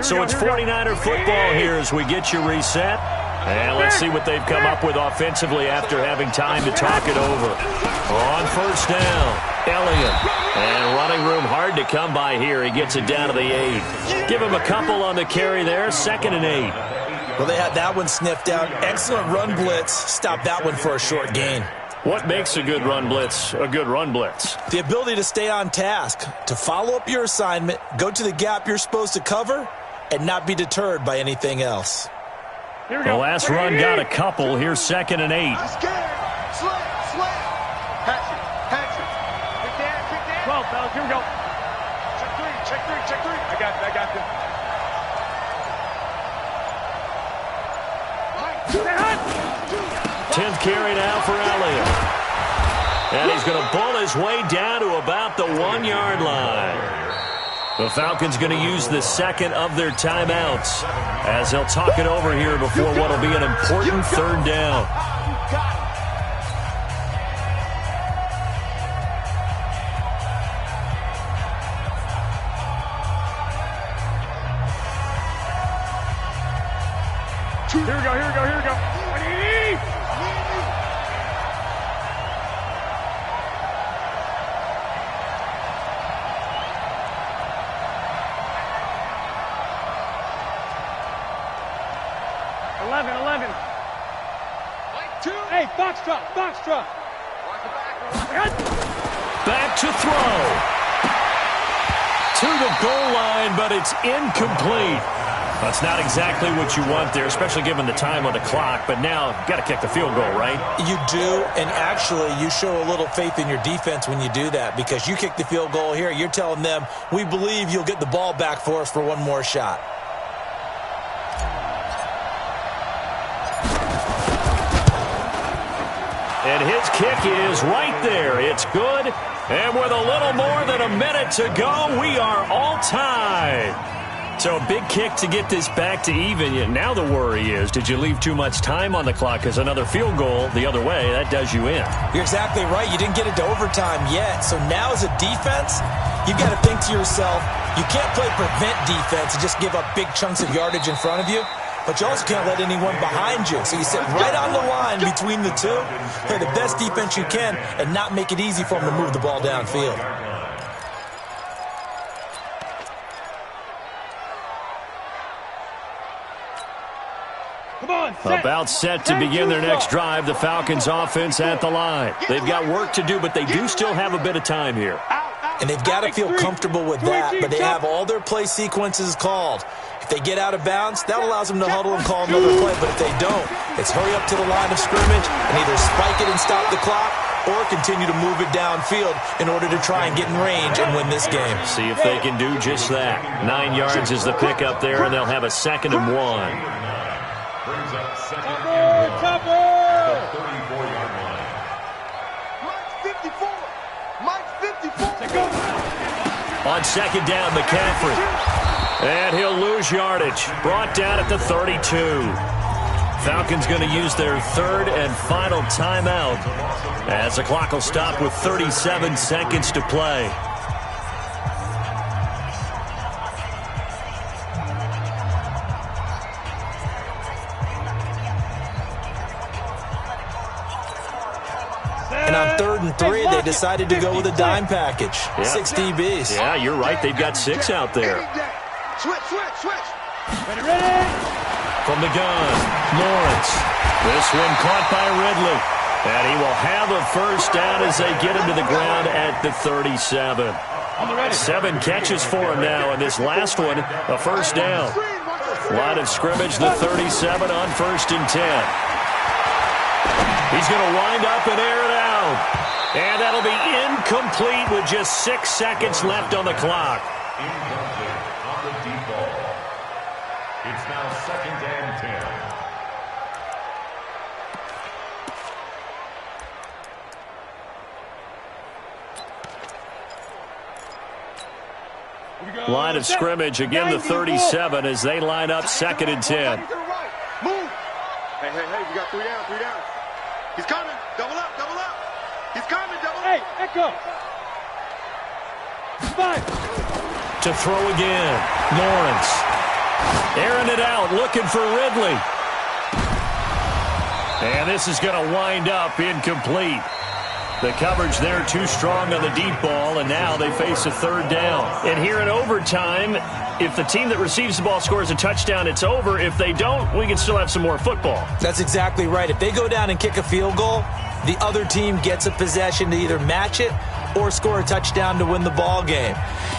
So it's 49er football here as we get you reset. And let's see what they've come up with offensively after having time to talk it over. On first down, Elliott. And running room hard to come by here. He gets it down to the 8. Give him a couple on the carry there, 2nd and 8. Well, they had that one sniffed out. Excellent run blitz. Stop that one for a short gain. What makes a good run blitz a good run blitz? The ability to stay on task, to follow up your assignment, go to the gap you're supposed to cover, and not be deterred by anything else. Here we The go. last run got a couple. Here's 2nd and 8. Slam. Patch it. Kick down. 12, fellas. Here we go. Check three. I got this. 10th carry now for Elliott. And he's going to bull his way down to about the 1-yard line. The Falcons going to use the second of their timeouts as they'll talk it over here before what will be an important 3rd down. Here we go. 180. Hey, Foxtrot. Back to throw. To the goal line, but it's incomplete. That's not exactly what you want there, especially given the time on the clock. But now, you've got to kick the field goal, right? You do, and actually, you show a little faith in your defense when you do that, because you kick the field goal here, you're telling them, we believe you'll get the ball back for us for one more shot. And his kick is right there. It's good. And with a little more than a minute to go, we are all tied. So a big kick to get this back to even. Now the worry is, did you leave too much time on the clock? Because another field goal the other way, that does you in. You're exactly right. You didn't get it to overtime yet. So now as a defense, you've got to think to yourself, you can't play prevent defense and just give up big chunks of yardage in front of you. But you also can't let anyone behind you. So you sit right on the line between the two, play the best defense you can, and not make it easy for them to move the ball downfield. About set to begin their next drive, the Falcons offense at the line. They've got work to do, but they do still have a bit of time here. And they've got to feel comfortable with that, but they have all their play sequences called. If they get out of bounds, that allows them to huddle and call another play. But if they don't, it's hurry up to the line of scrimmage and either spike it and stop the clock or continue to move it downfield in order to try and get in range and win this game. See if they can do just that. 9 yards is the pickup there, and they'll have a 2nd and 1. Brings up 2nd and 1. The 34-yard line. Mike's 54. On 2nd down, McCaffrey. And he'll lose yardage. Brought down at the 32. Falcons going to use their third and final timeout as the clock will stop with 37 seconds to play. And on 3rd and 3, they decided to go with a dime package. Yeah. 6 DBs. Yeah, you're right. They've got 6 out there. Switch, switch, switch. Ready. From the gun, Lawrence. This one caught by Ridley. And he will have a first down as they get him to the ground at the 37. 7 catches for him now, and this last one, a first down. Line of scrimmage, the 37 on 1st and 10. He's going to wind up and air it out. And that'll be incomplete with just 6 seconds left on the clock. Incomplete on the deep ball. It's now 2nd and 10. Line of scrimmage, again the 37 as they line up 2nd and 10. Move. Hey, we got 3 down, 3 down. He's coming. Double up, double up. He's coming, double up. Hey, echo. 5. To throw again, Lawrence. Airing it out, looking for Ridley. And this is going to wind up incomplete. The coverage there too strong on the deep ball, and now they face a 3rd down. And here in overtime, if the team that receives the ball scores a touchdown, it's over. If they don't, we can still have some more football. That's exactly right. If they go down and kick a field goal, the other team gets a possession to either match it or score a touchdown to win the ball game.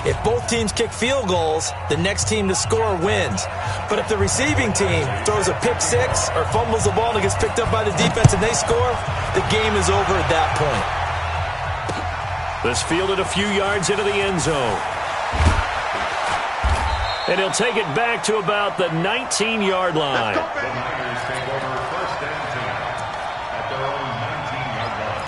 If both teams kick field goals, the next team to score wins. But if the receiving team throws a pick 6 or fumbles the ball and it gets picked up by the defense and they score, the game is over at that point. This fielded a few yards into the end zone. And he'll take it back to about the 19-yard line. The Niners take over 1st and 10 at their own 19-yard line.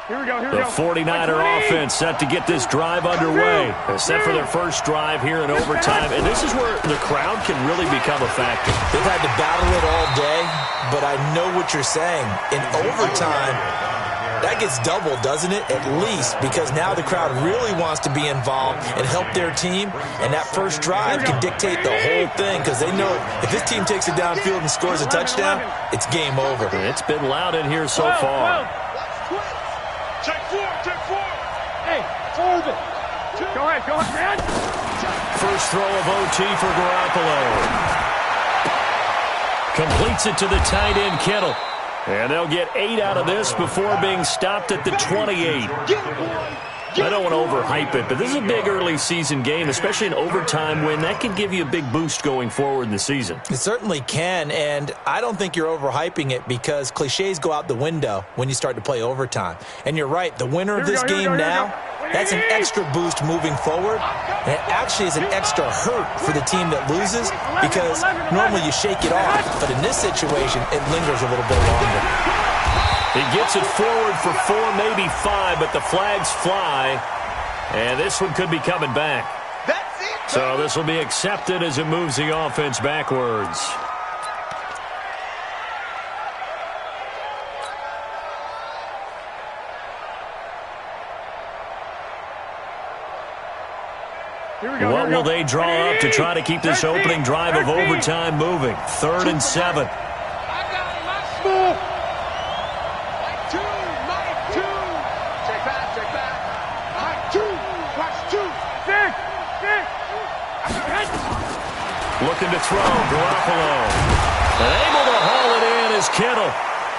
Here we go, here we The go. 49er offense set to get this drive underway. They're set for their first drive here in overtime. And this is where the crowd can really become a factor. They've had to battle it all day, but I know what you're saying. In overtime, that gets doubled, doesn't it? At least, because now the crowd really wants to be involved and help their team, and that first drive can dictate the whole thing because they know if this team takes it downfield and scores a touchdown, it's game over. It's been loud in here so far. Check 4, check 4. Hey, hold it. Go ahead, man. First throw of OT for Garoppolo. Completes it to the tight end, Kittle. And they'll get 8 out of this before being stopped at the 28. I don't want to overhype it, but this is a big early season game, especially an overtime win. That can give you a big boost going forward in the season. It certainly can, and I don't think you're overhyping it because cliches go out the window when you start to play overtime. And you're right, the winner of this game now, that's an extra boost moving forward, and it actually is an extra hurt for the team that loses because normally you shake it off, but in this situation, it lingers a little bit longer. He gets it forward for 4, maybe 5, but the flags fly, and this one could be coming back. That's it. So this will be accepted as it moves the offense backwards. What will they draw up to try to keep this opening drive of overtime moving? 3rd and 7. Looking to throw, Garoppolo. And able to haul it in is Kittle.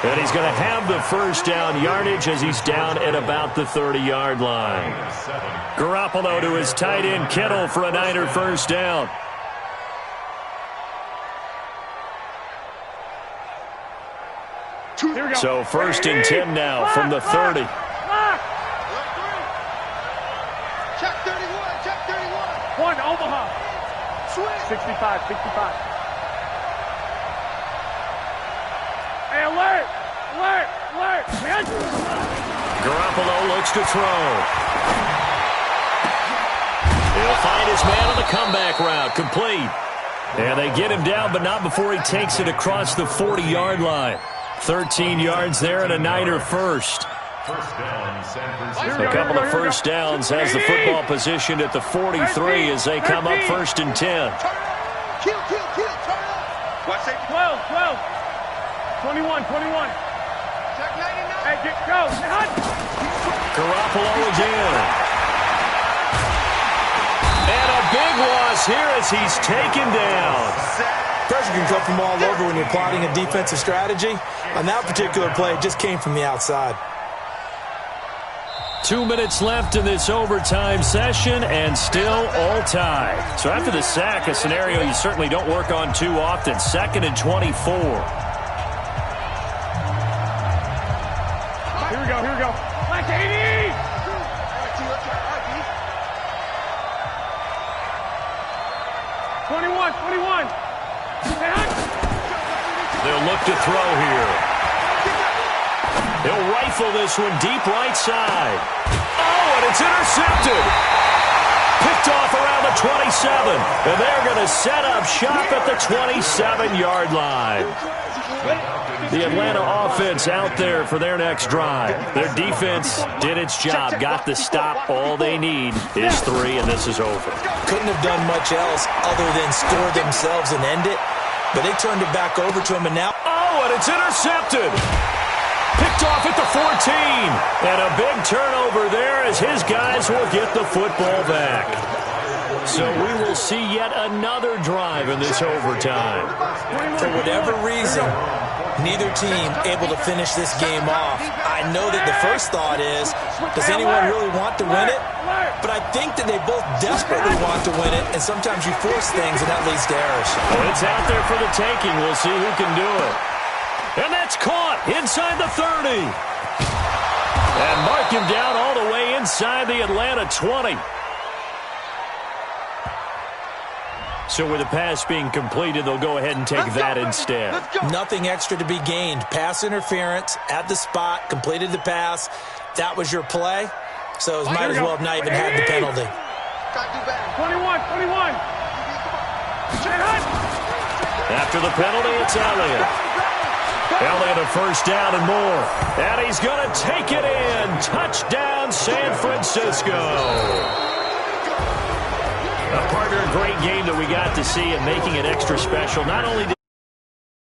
And he's going to have the first down yardage as he's down at about the 30-yard line. Garoppolo to his tight end, Kittle, for a Niner first down. So 1st and 10 now from the 30. Check 31, check 31. 1, Omaha. 65, 65. Hey, alert! Alert! Alert! Man. Garoppolo looks to throw. He'll find his man on the comeback route, complete. And they get him down, but not before he takes it across the 40-yard line. 13 yards there and a Niner first. First down, San Francisco. A couple of first downs has the football positioned at the 43 as they come up 1st and 10. Kill, turn up. Watch safety. 12, 21. Check 99. Hey, go. Garoppolo again. And a big loss here as he's taken down. Pressure can come from all over when you're plotting a defensive strategy. On that particular play, it just came from the outside. 2 minutes left in this overtime session and still all tied. So after the sack, a scenario you certainly don't work on too often. 2nd and 24. Here we go. Black 80! Twenty-one. They'll look to throw here. He'll rifle this one deep right side. Oh, and it's intercepted. Picked off around the 27. And they're going to set up shop at the 27-yard line. The Atlanta offense out there for their next drive. Their defense did its job, got the stop. All they need is 3, and this is over. Couldn't have done much else other than score themselves and end it. But they turned it back over to him, and now... Oh, and it's intercepted. Picked off at the 14. And a big turnover there as his guys will get the football back. So we will see yet another drive in this overtime. For whatever reason, neither team able to finish this game off. I know that the first thought is, does anyone really want to win it? But I think that they both desperately want to win it, and sometimes you force things, and that leads to errors. Well, it's out there for the taking. We'll see who can do it. And that's caught inside the 30. And mark him down all the way inside the Atlanta 20. So with the pass being completed, they'll go ahead and take that instead. Nothing extra to be gained. Pass interference at the spot, completed the pass. That was your play. So it might as well have not even had the penalty. 21. After the penalty, it's Elliott. Elliott a first down and more. And he's going to take it in. Touchdown, San Francisco. A partner, a great game that we got to see and making it extra special. Not only did